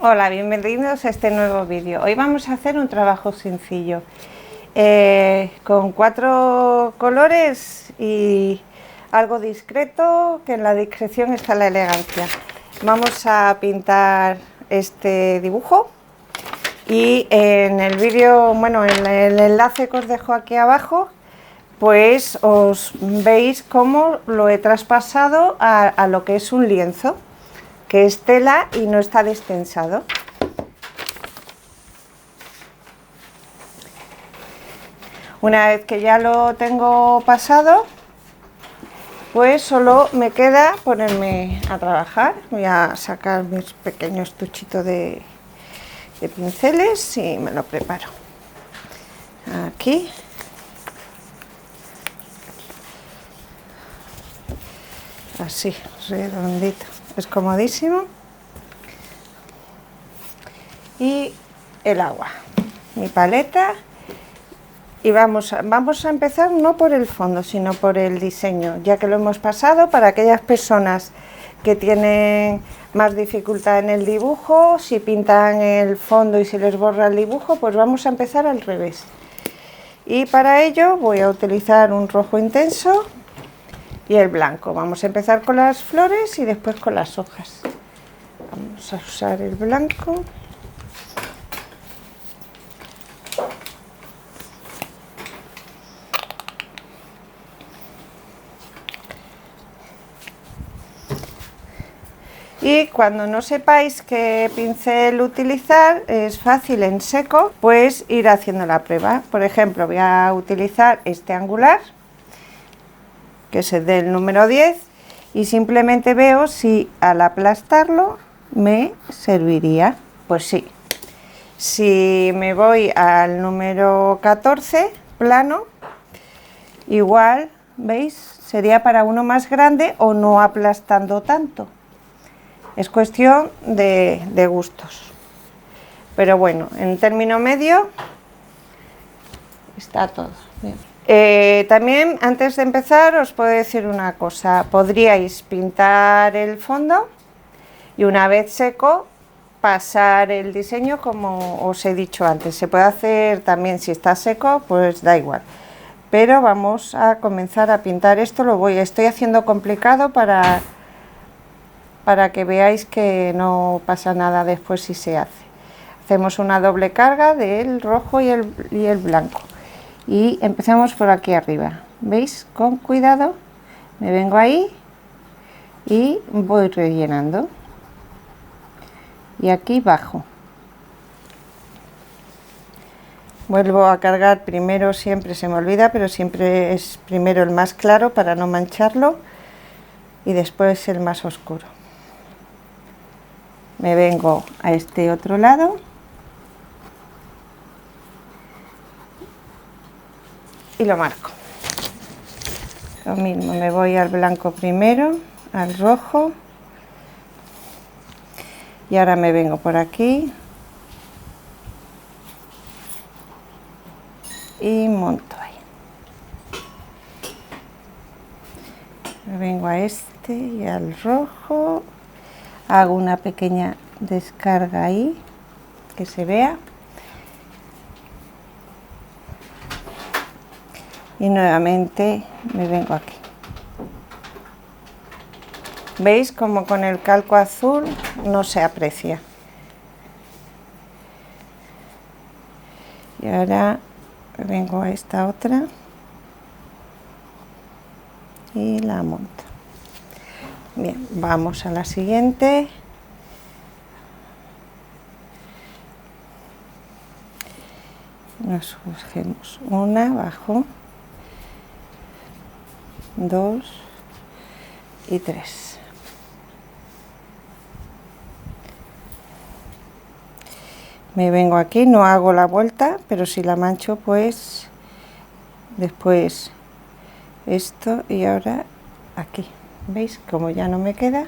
Hola, bienvenidos a este nuevo vídeo. Hoy vamos a hacer un trabajo sencillo con 4 colores y algo discreto, que en la discreción está la elegancia. Vamos a pintar este dibujo y en el vídeo, bueno, en el enlace que os dejo aquí abajo, pues os veis cómo lo he traspasado a lo que es un lienzo, que es tela y no está destensado. Una vez que ya lo tengo pasado, pues solo me queda ponerme a trabajar. Voy a sacar mis pequeños tuchitos de pinceles y me lo preparo. Aquí. Así, redondito. Es comodísimo. Y el agua. Mi paleta. Y vamos a empezar no por el fondo, sino por el diseño, ya que lo hemos pasado. Para aquellas personas que tienen más dificultad en el dibujo, si pintan el fondo y se les borra el dibujo, pues vamos a empezar al revés. Y para ello voy a utilizar un rojo intenso y el blanco. Vamos a empezar con las flores y después con las hojas. Vamos a usar el blanco. Y cuando no sepáis qué pincel utilizar, es fácil en seco, pues ir haciendo la prueba. Por ejemplo, voy a utilizar este angular, que es el del número 10, y simplemente veo si al aplastarlo me serviría. Pues sí. Si me voy al número 14, plano, igual, ¿veis? Sería para uno más grande o no aplastando tanto. Es cuestión de gustos. Pero bueno, en término medio está todo bien. También, antes de empezar, os puedo decir una cosa. Podríais pintar el fondo y una vez seco, pasar el diseño como os he dicho antes. Se puede hacer también si está seco, pues da igual. Pero vamos a comenzar a pintar esto. Estoy haciendo complicado para que veáis que no pasa nada después si se hace. Hacemos una doble carga del rojo y el blanco. Y empezamos por aquí arriba. ¿Veis? Con cuidado. Me vengo ahí y voy rellenando. Y aquí bajo. Vuelvo a cargar primero, siempre se me olvida, pero siempre es primero el más claro para no mancharlo y después el más oscuro. Me vengo a este otro lado y lo marco. Lo mismo, me voy al blanco primero, al rojo, y ahora me vengo por aquí y monto ahí. Me vengo a este y al rojo, hago una pequeña descarga ahí, que se vea. Y nuevamente me vengo aquí. ¿Veis como con el calco azul no se aprecia? Y ahora vengo a esta otra y la monto. Bien, vamos a la siguiente. Nos cogemos una abajo, 2 y 3. Me vengo aquí, no hago la vuelta, pero si la mancho, pues después esto y ahora aquí. ¿Veis? Como ya no me queda.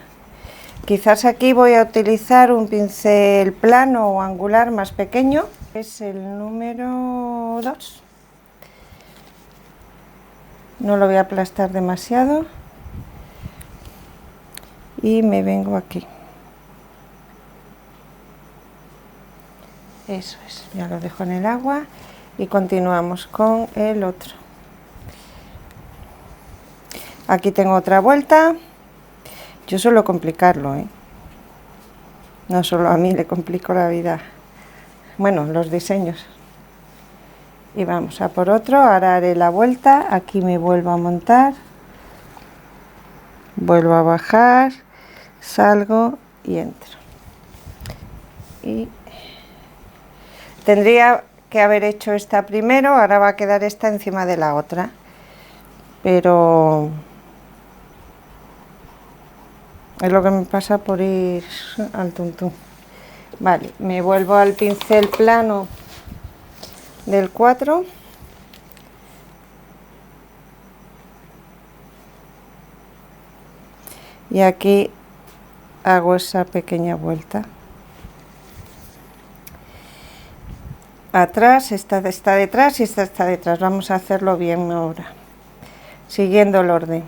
Quizás aquí voy a utilizar un pincel plano o angular más pequeño. Es el número 2. No lo voy a aplastar demasiado. Y me vengo aquí. Eso es, ya lo dejo en el agua y continuamos con el otro. Aquí tengo otra vuelta. Yo suelo complicarlo, ¿eh? No solo a mí le complico la vida. Bueno, los diseños. Y vamos a por otro. Ahora haré la vuelta. Aquí me vuelvo a montar. Vuelvo a bajar. Salgo y entro. Y tendría que haber hecho esta primero. Ahora va a quedar esta encima de la otra. Pero es lo que me pasa por ir al tuntún. Vale, me vuelvo al pincel plano del 4. Y aquí hago esa pequeña vuelta. Atrás, esta está detrás y esta está detrás. Vamos a hacerlo bien ahora, siguiendo el orden.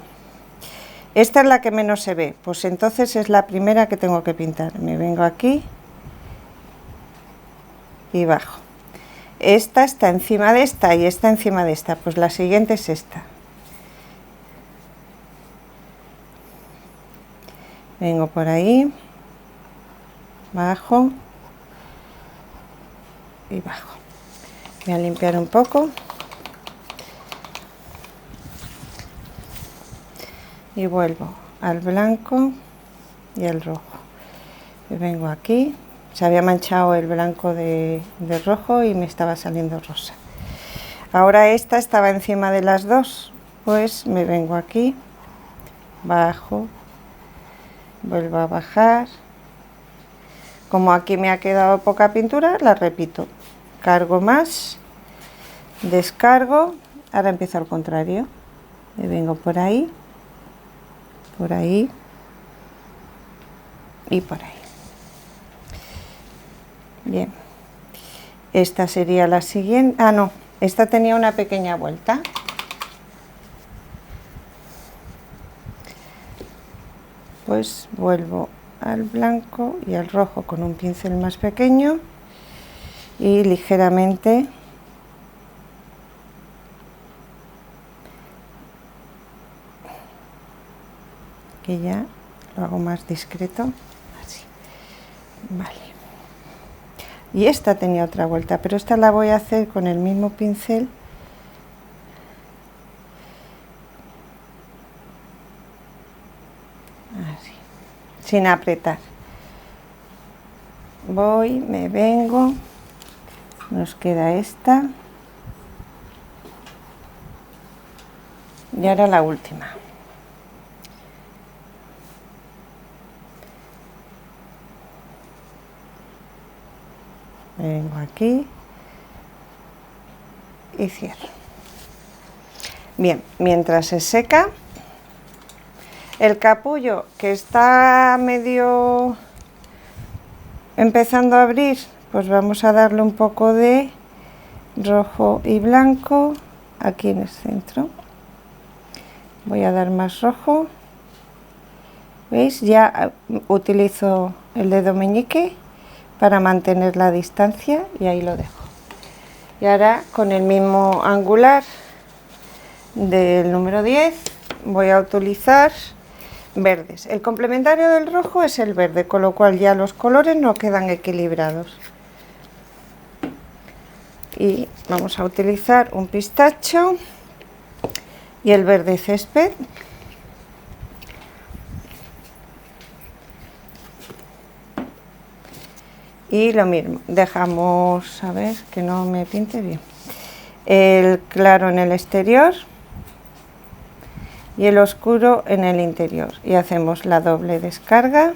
Esta es la que menos se ve, pues entonces es la primera que tengo que pintar. Me vengo aquí y bajo. Esta está encima de esta y esta encima de esta, pues la siguiente es esta. Vengo por ahí, bajo y bajo. Voy a limpiar un poco. Y vuelvo al blanco y al rojo. Y vengo aquí. Se había manchado el blanco de rojo y me estaba saliendo rosa. Ahora esta estaba encima de las dos, pues me vengo aquí, bajo, vuelvo a bajar. Como aquí me ha quedado poca pintura, la repito. Cargo más, descargo, ahora empiezo al contrario. Me vengo por ahí y por ahí. Bien, esta sería la siguiente. Ah, no, esta tenía una pequeña vuelta. Pues vuelvo al blanco y al rojo con un pincel más pequeño y ligeramente que ya lo hago más discreto, así. Vale. Y esta tenía otra vuelta, pero esta la voy a hacer con el mismo pincel. Así, sin apretar. Voy, me vengo, nos queda esta. Y ahora la última. Vengo aquí y cierro. Bien, mientras se seca, el capullo que está medio empezando a abrir, pues vamos a darle un poco de rojo y blanco aquí en el centro. Voy a dar más rojo. ¿Veis? Ya utilizo el dedo meñique para mantener la distancia y ahí lo dejo. Y ahora con el mismo angular del número 10 voy a utilizar verdes. El complementario del rojo es el verde, con lo cual ya los colores no quedan equilibrados. Y vamos a utilizar un pistacho y el verde césped. Y lo mismo, dejamos, a ver, que no me pinte bien, el claro en el exterior y el oscuro en el interior. Y hacemos la doble descarga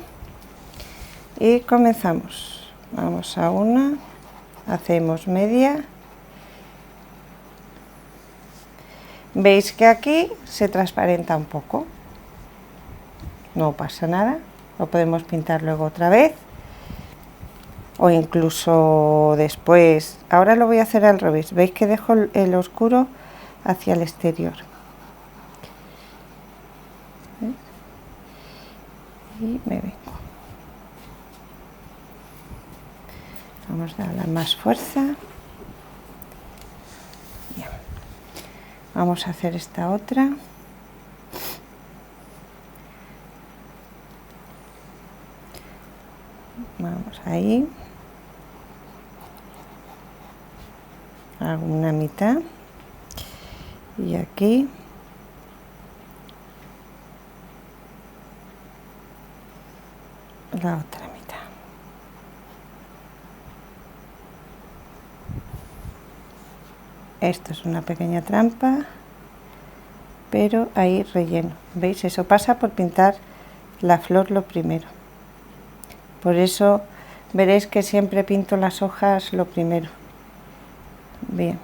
y comenzamos. Vamos a una, hacemos media. Veis que aquí se transparenta un poco. No pasa nada, lo podemos pintar luego otra vez. O incluso después. Ahora lo voy a hacer al revés. Veis que dejo el oscuro hacia el exterior. ¿Ves? Y me vengo. Vamos a darle más fuerza. Bien. Vamos a hacer esta otra. Vamos ahí. Hago una mitad. Y aquí. La otra mitad. Esto es una pequeña trampa, pero ahí relleno. ¿Veis? Eso pasa por pintar la flor lo primero. Por eso veréis que siempre pinto las hojas lo primero. Bien.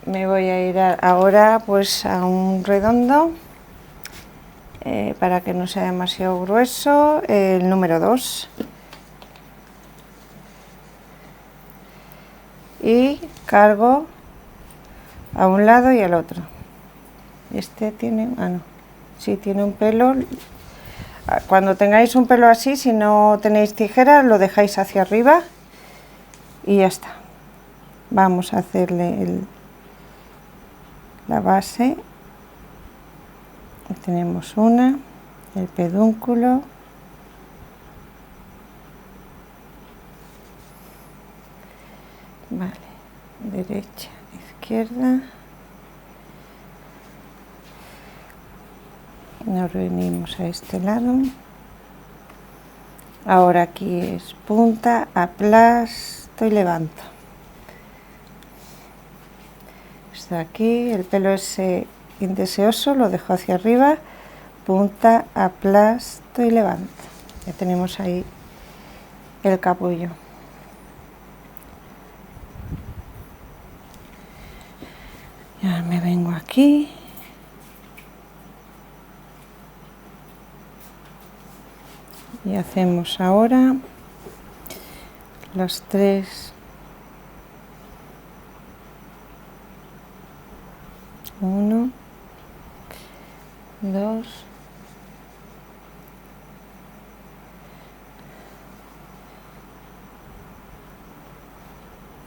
Me voy a ir ahora pues a un redondo. Para que no sea demasiado grueso, el número 2 y cargo a un lado y al otro. Este tiene, no, sí tiene un pelo. Cuando tengáis un pelo así, si no tenéis tijeras, lo dejáis hacia arriba y ya está. Vamos a hacerle la base. Tenemos una, el pedúnculo, vale, derecha, izquierda, nos venimos a este lado. Ahora aquí es punta, aplasto y levanto. Esto aquí, el pelo ese indeseoso lo dejo hacia arriba, punta, aplasto y levanto. Ya tenemos ahí el capullo. Ya me vengo aquí. Y hacemos ahora los 3. 1, 2,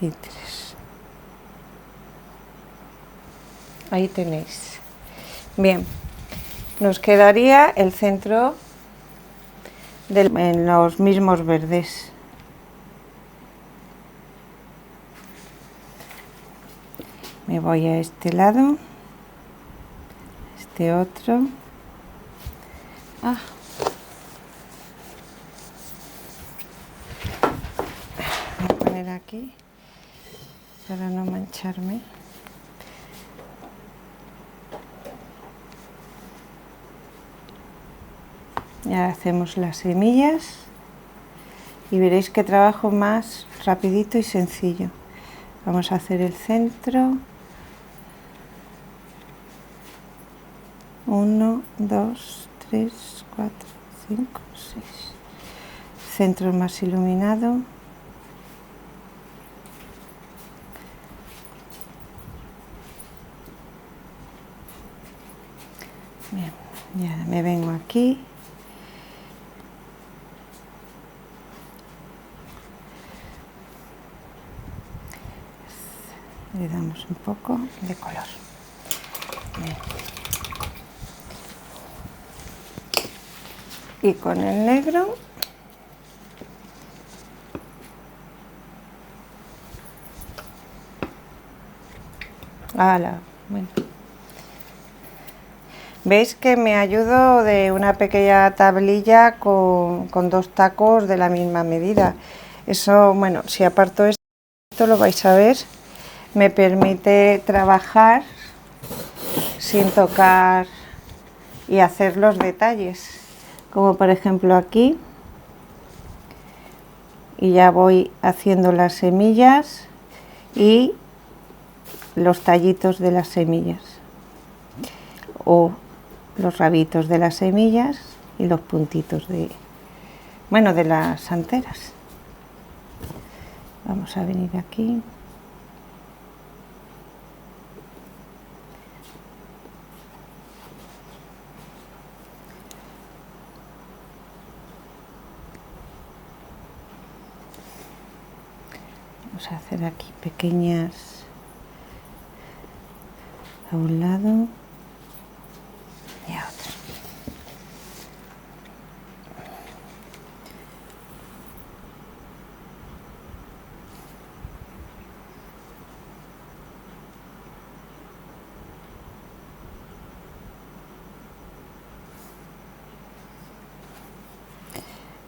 y 3. Ahí tenéis. Bien, nos quedaría el centro en los mismos verdes. Me voy a este lado, este otro. Voy a poner aquí para no mancharme. Ya hacemos las semillas y veréis que trabajo más rapidito y sencillo. Vamos a hacer el centro. 1, 2, 3, 4, 5, 6. Centro más iluminado. Bien, ya me vengo aquí. Le damos un poco de color. Bien. Y con el negro bueno. Veis que me ayudo de una pequeña tablilla con 2 tacos de la misma medida. Eso, bueno, si aparto esto lo vais a ver, me permite trabajar sin tocar y hacer los detalles, como por ejemplo aquí, y ya voy haciendo las semillas y los tallitos de las semillas, o los rabitos de las semillas y los puntitos de las anteras. Vamos a venir aquí. vamos a hacer aquí pequeñas a un lado y a otro.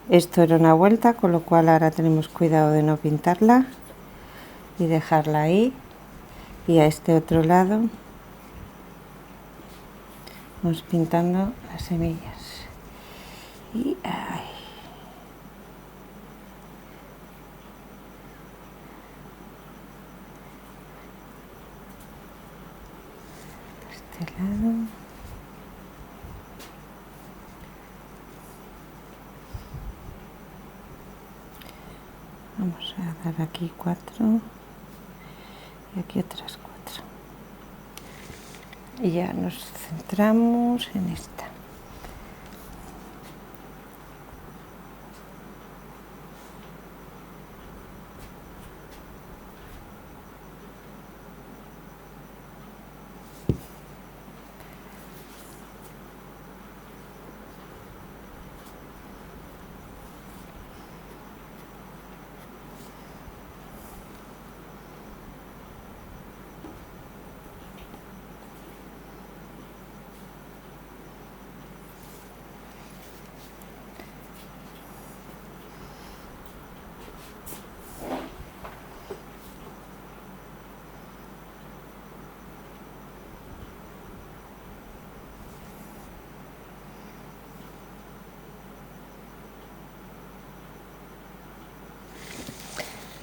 Esto era una vuelta, con lo cual ahora tenemos cuidado de no pintarla y dejarla ahí. Y a este otro lado vamos pintando las semillas. Y ahí. De este lado. Vamos a dar aquí 4 y aquí otras 4. Y ya nos centramos en esta.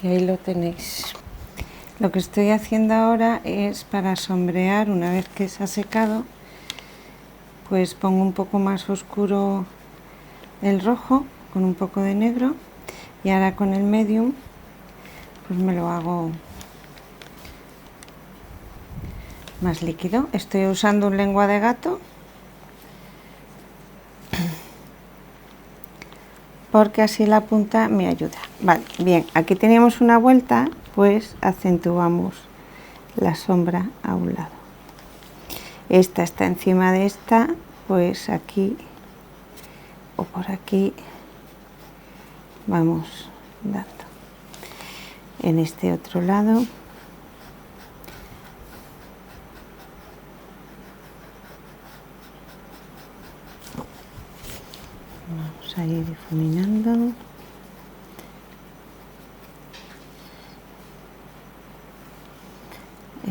Y ahí lo tenéis. Lo que estoy haciendo ahora es para sombrear. Una vez que se ha secado, pues pongo un poco más oscuro el rojo con un poco de negro, y ahora con el medium pues me lo hago más líquido. Estoy usando un lengua de gato porque así la punta me ayuda. Vale, bien, aquí teníamos una vuelta, pues acentuamos la sombra a un lado. Esta está encima de esta, pues aquí o por aquí vamos dando. En este otro lado vamos a ir difuminando.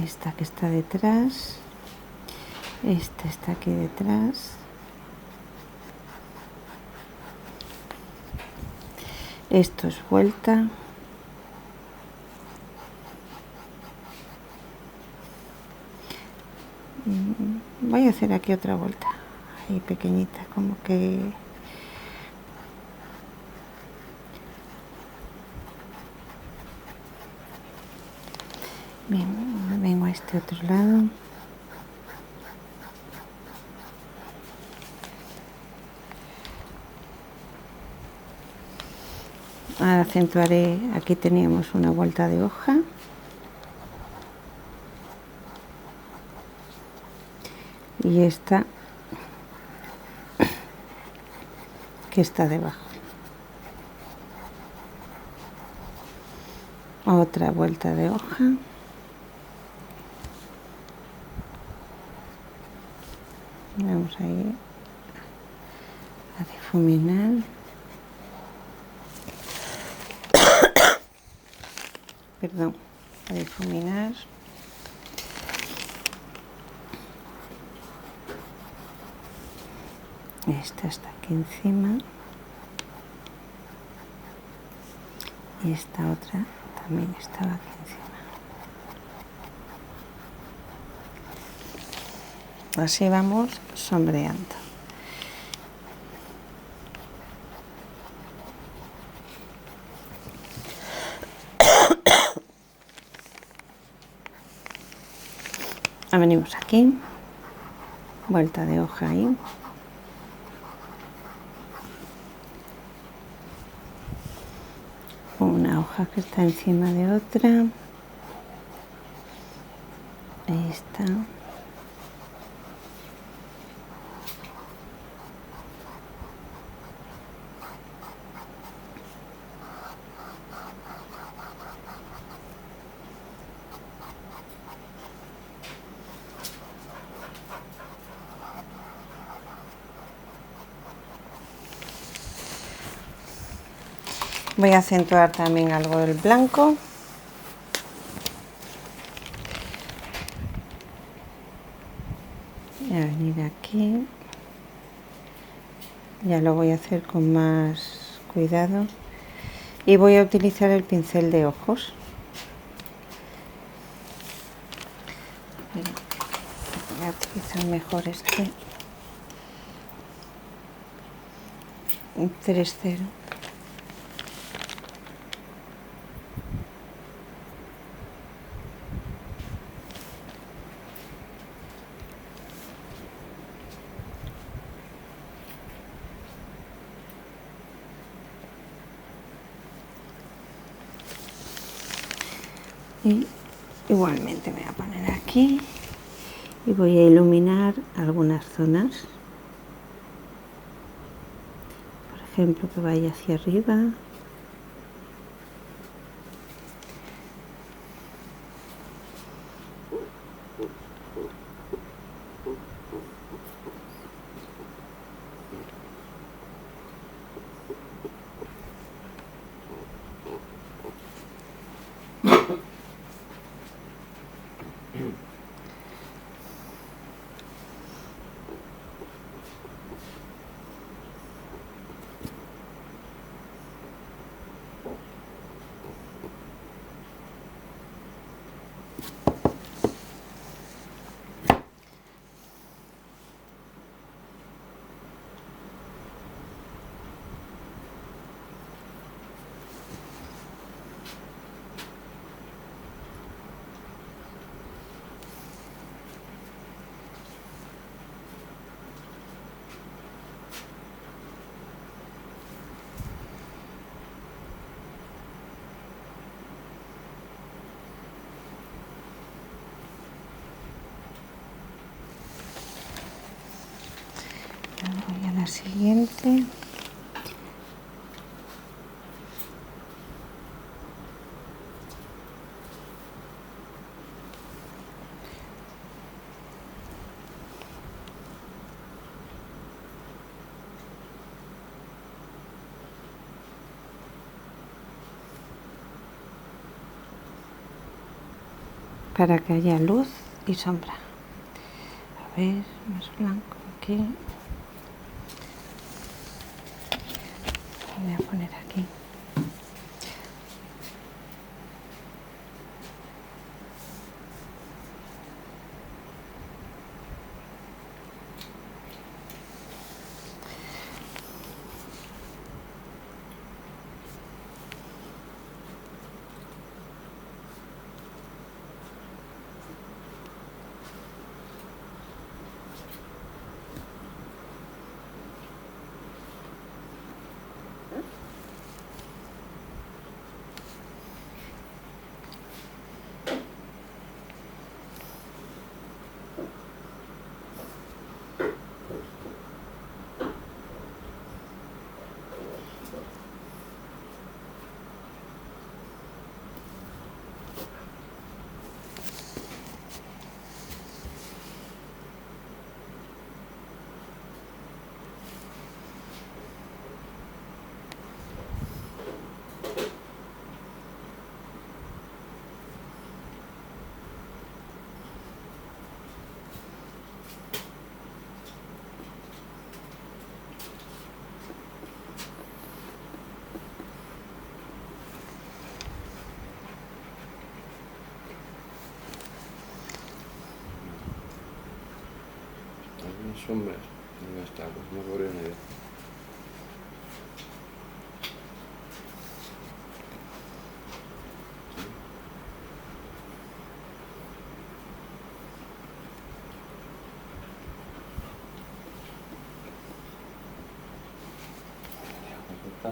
Esta que está detrás, esta está aquí detrás, esto es vuelta, voy a hacer aquí otra vuelta, ahí pequeñita, como que bien. Vengo a este otro lado. Ahora acentuaré, aquí teníamos una vuelta de hoja. Y esta que está debajo. Otra vuelta de hoja. Vamos a ir a difuminar. Perdón, a difuminar. Esta está aquí encima. Y esta otra también estaba aquí encima. Así vamos sombreando. Venimos aquí, vuelta de hoja ahí. cojo una hoja que está encima de otra. Ahí está. Voy a acentuar también algo del blanco. Voy a venir aquí. Ya lo voy a hacer con más cuidado. Y voy a utilizar el pincel de ojos. Voy a utilizar mejor este. Un 3-0. Y igualmente me voy a poner aquí y voy a iluminar algunas zonas, por ejemplo que vaya hacia arriba. Voy a la siguiente. Para que haya luz y sombra. A ver, más blanco aquí. Voy a poner aquí. Sombras, ¿dónde está? Pues no podría ni ver. ¿No?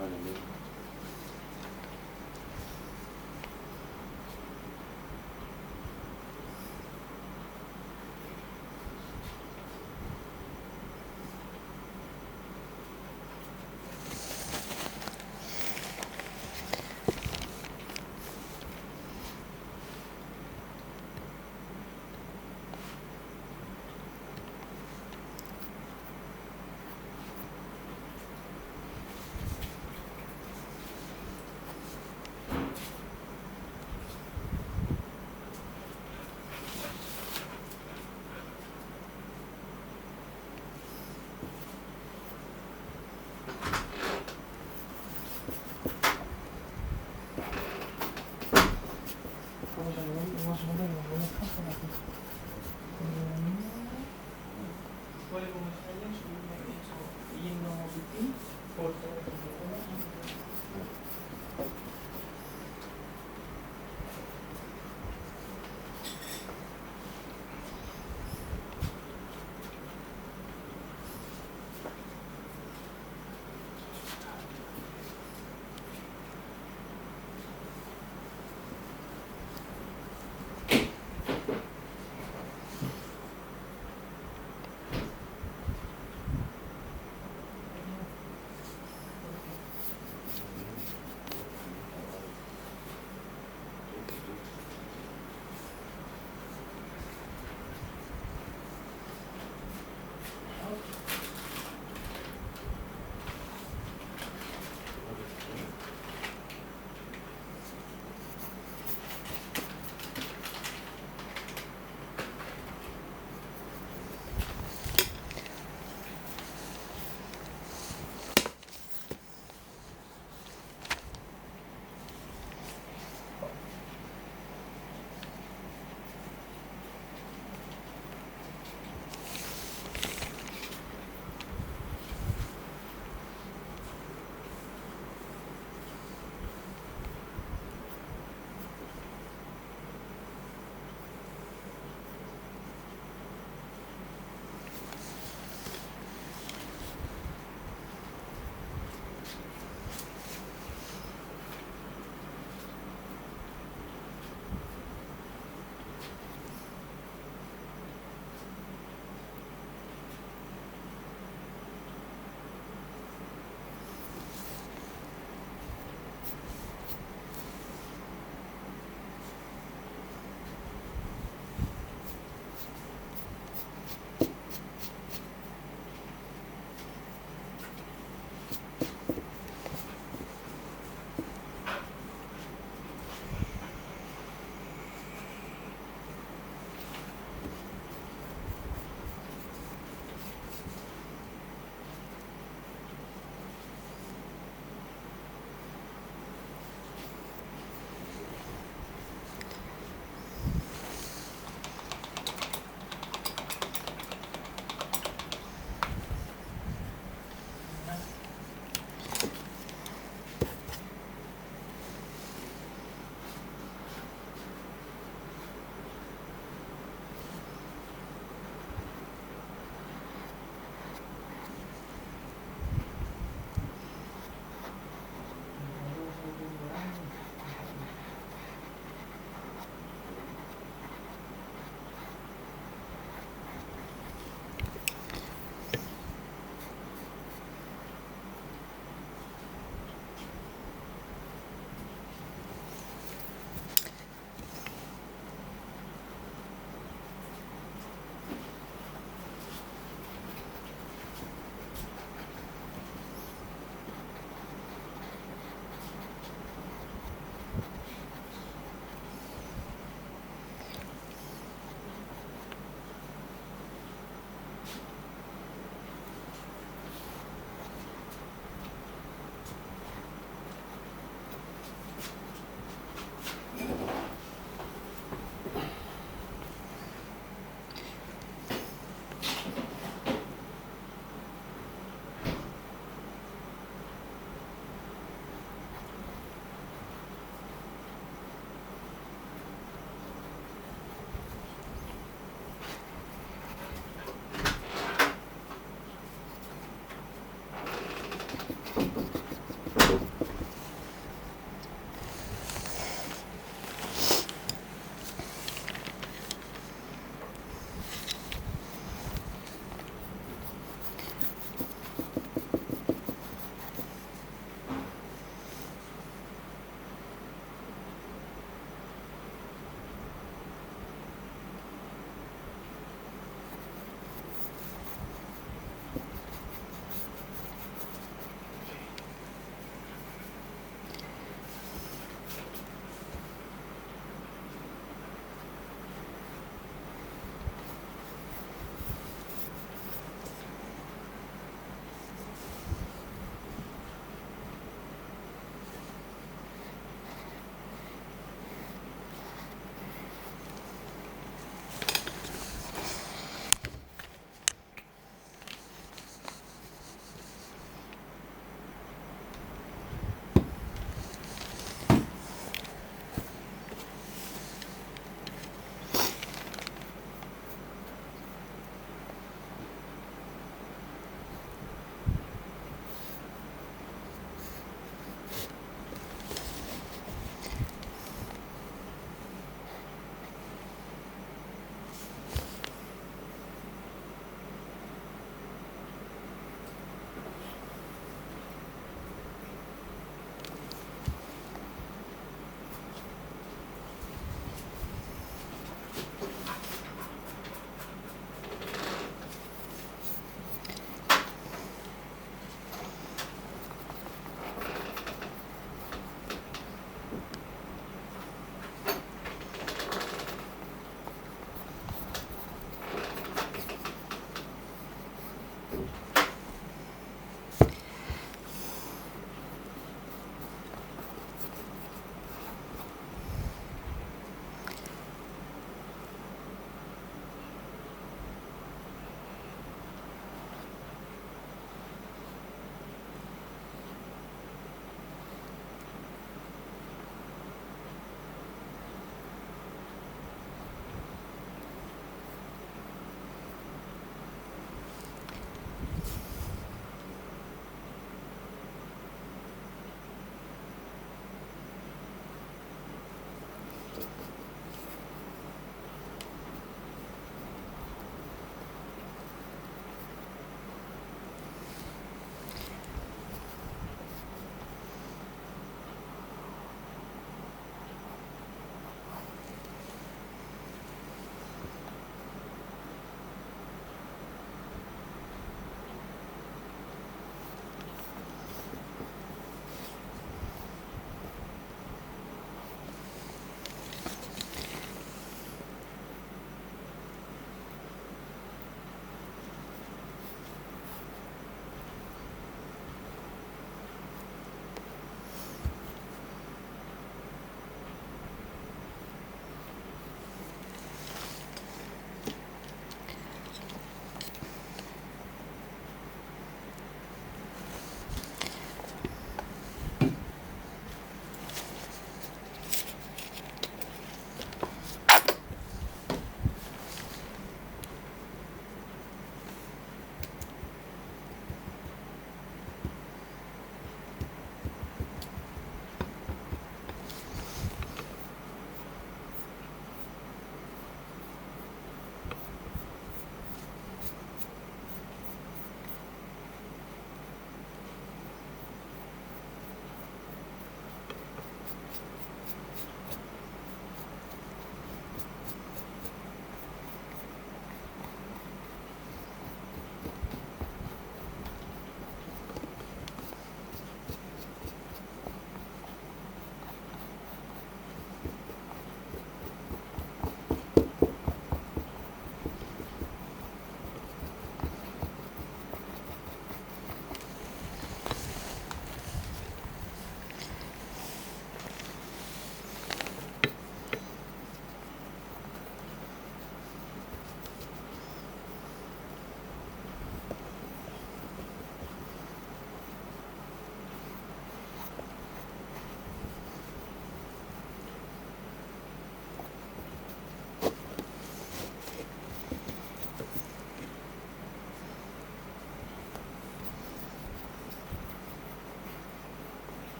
Ahora mismo.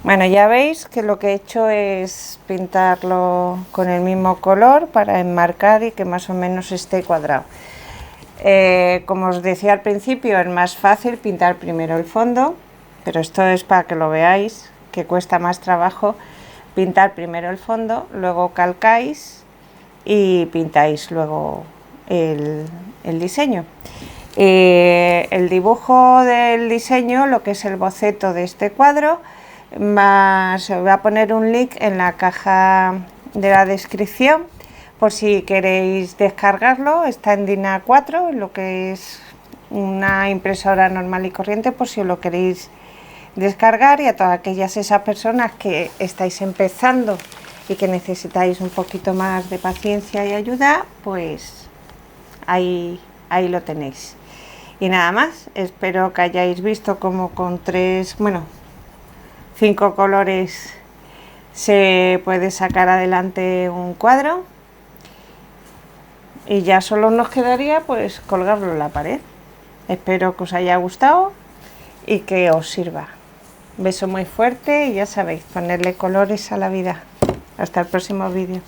Bueno, ya veis que lo que he hecho es pintarlo con el mismo color para enmarcar y que más o menos esté cuadrado. Como os decía al principio, es más fácil pintar primero el fondo, pero esto es para que lo veáis, que cuesta más trabajo pintar primero el fondo, luego calcáis y pintáis luego el diseño. El dibujo del diseño, lo que es el boceto de este cuadro, os voy a poner un link en la caja de la descripción por si queréis descargarlo. Está en DIN A4, lo que es una impresora normal y corriente, por si os lo queréis descargar, y a todas esas personas que estáis empezando y que necesitáis un poquito más de paciencia y ayuda, pues ahí lo tenéis. Y nada más, espero que hayáis visto cómo con 5 colores se puede sacar adelante un cuadro, y ya solo nos quedaría pues colgarlo en la pared. Espero que os haya gustado y que os sirva. Un beso muy fuerte y ya sabéis, ponerle colores a la vida. Hasta el próximo vídeo.